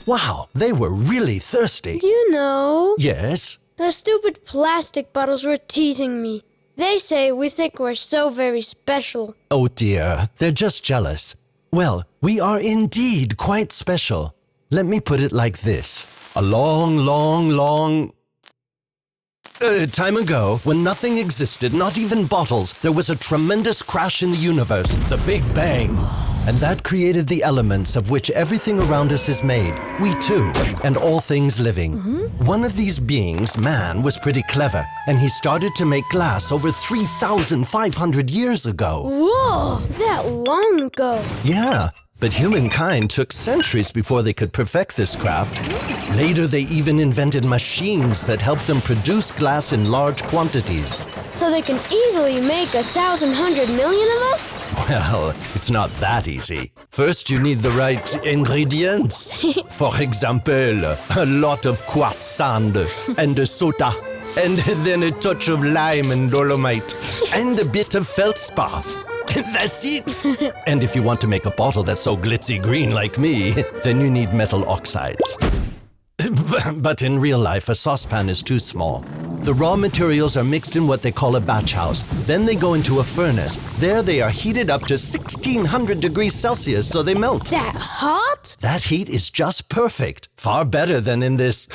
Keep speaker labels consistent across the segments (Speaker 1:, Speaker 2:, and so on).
Speaker 1: Wow, they were really thirsty.
Speaker 2: Do you know?
Speaker 1: Yes?
Speaker 2: The stupid plastic bottles were teasing me. They say we think we're so very special.
Speaker 1: Oh dear, they're just jealous. Well, we are indeed quite special. Let me put it like this. A long time ago, when nothing existed, not even bottles, there was a tremendous crash in the universe, the Big Bang. And that created the elements of which everything around us is made, we too, and all things living. One of these beings, man, was pretty clever, and he started to make glass over 3,500 years ago.
Speaker 2: Whoa, that long ago.
Speaker 1: Yeah, but humankind took centuries before they could perfect this craft. Later, they even invented machines that helped them produce glass in large quantities.
Speaker 2: So they can easily make 1,100 million of us?
Speaker 1: Well, it's not that easy. First, you need the right ingredients. For example, a lot of quartz sand and soda, and then a touch of lime and dolomite, and a bit of feldspar. That's it. And if you want to make a bottle that's so glitzy green like me, then you need metal oxides. But in real life, a saucepan is too small. The raw materials are mixed in what they call a batch house. Then they go into a furnace. There they are heated up to 1,600 degrees Celsius so they melt.
Speaker 2: That hot?
Speaker 1: That heat is just perfect. Far better than in this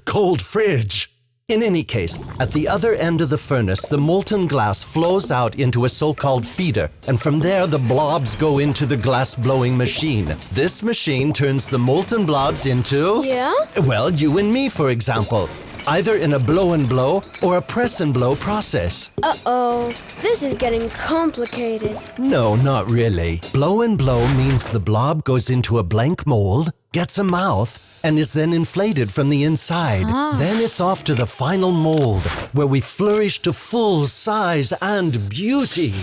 Speaker 1: cold fridge. In any case, at the other end of the furnace, the molten glass flows out into a so-called feeder, and from there the blobs go into the glass-blowing machine. This machine turns the molten blobs into...
Speaker 2: Yeah?
Speaker 1: Well, you and me, for example. Either in a blow-and-blow or a press-and-blow process.
Speaker 2: Uh-oh, this is getting complicated.
Speaker 1: No, not really. Blow-and-blow means the blob goes into a blank mold, gets a mouth, and is then inflated from the inside. Then it's off to the final mold, where we flourish to full size and beauty.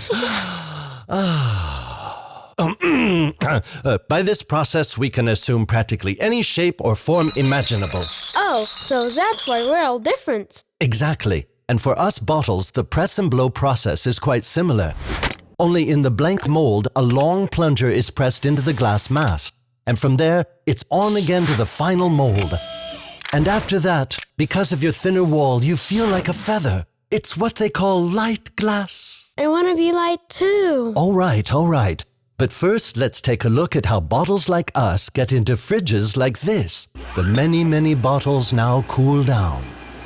Speaker 1: By this process, we can assume practically any shape or form imaginable.
Speaker 2: Oh, so that's why we're all different.
Speaker 1: Exactly. And for us bottles, the press and blow process is quite similar. Only in the blank mold, a long plunger is pressed into the glass mass. And from there, it's on again to the final mold. And after that, because of your thinner wall, you feel like a feather. It's what they call light glass.
Speaker 2: I want to be light too.
Speaker 1: All right. But first, let's take a look at how bottles like us get into fridges like this. The many, many bottles now cool down.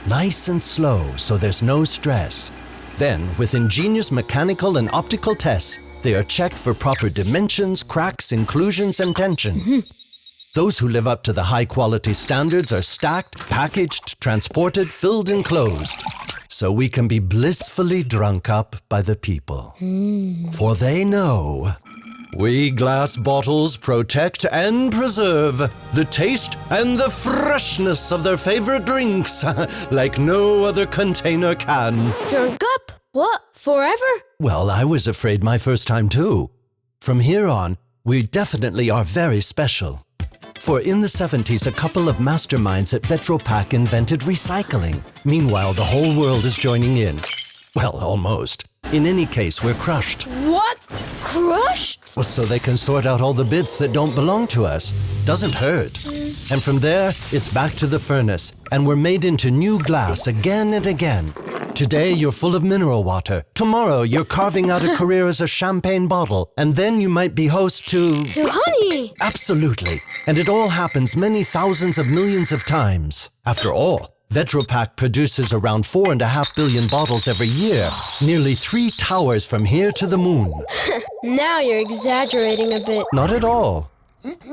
Speaker 1: Nice and slow, so there's no stress. Then, with ingenious mechanical and optical tests, they are checked for proper dimensions, cracks, inclusions, and tension. Those who live up to the high-quality standards are stacked, packaged, transported, filled, and closed. So we can be blissfully drunk up by the people. For they know... We glass bottles protect and preserve the taste and the freshness of their favorite drinks like no other container can.
Speaker 2: Drunk up? What? Forever?
Speaker 1: Well, I was afraid my first time too. From here on, we definitely are very special. For in the 70s, a couple of masterminds at Vetropack invented recycling. Meanwhile, the whole world is joining in. Well, almost. In any case, we're crushed.
Speaker 2: What? Crushed?
Speaker 1: Well, so they can sort out all the bits that don't belong to us. Doesn't hurt. And from there, it's back to the furnace, and we're made into new glass again and again. Today, you're full of mineral water. Tomorrow, you're carving out a career as a champagne bottle, and then you might be host to...
Speaker 2: To honey!
Speaker 1: Absolutely. And it all happens many thousands of millions of times. After all, Vetropack produces around 4.5 billion bottles every year, nearly 3 towers from here to the moon.
Speaker 2: Now you're exaggerating a bit.
Speaker 1: Not at all.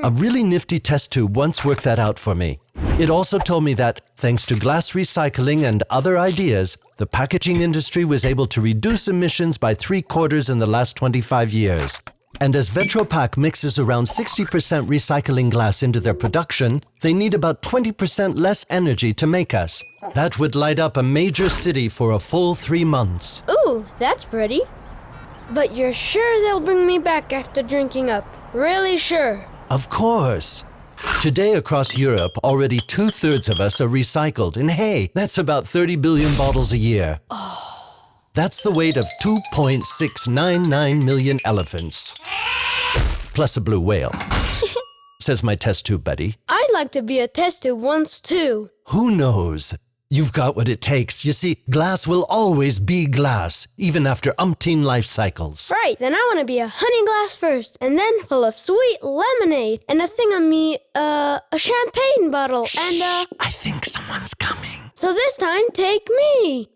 Speaker 1: A really nifty test tube once worked that out for me. It also told me that, thanks to glass recycling and other ideas, the packaging industry was able to reduce emissions by 3/4 in the last 25 years. And as Vetropack mixes around 60% recycling glass into their production, they need about 20% less energy to make us. That would light up a major city for a full 3 months.
Speaker 2: Ooh, that's pretty. But you're sure they'll bring me back after drinking up? Really sure?
Speaker 1: Of course. Today across Europe, already 2/3 of us are recycled. And hey, that's about 30 billion bottles a year. That's the weight of 2.699 million elephants. Plus a blue whale. says my test tube buddy.
Speaker 2: I'd like to be a test tube once too.
Speaker 1: Who knows? You've got what it takes. You see, glass will always be glass, even after umpteen life cycles.
Speaker 2: Right, then I want to be a honey glass first, and then full of sweet lemonade, and a champagne bottle,
Speaker 1: Shh,
Speaker 2: and
Speaker 1: I think someone's coming.
Speaker 2: So this time, take me.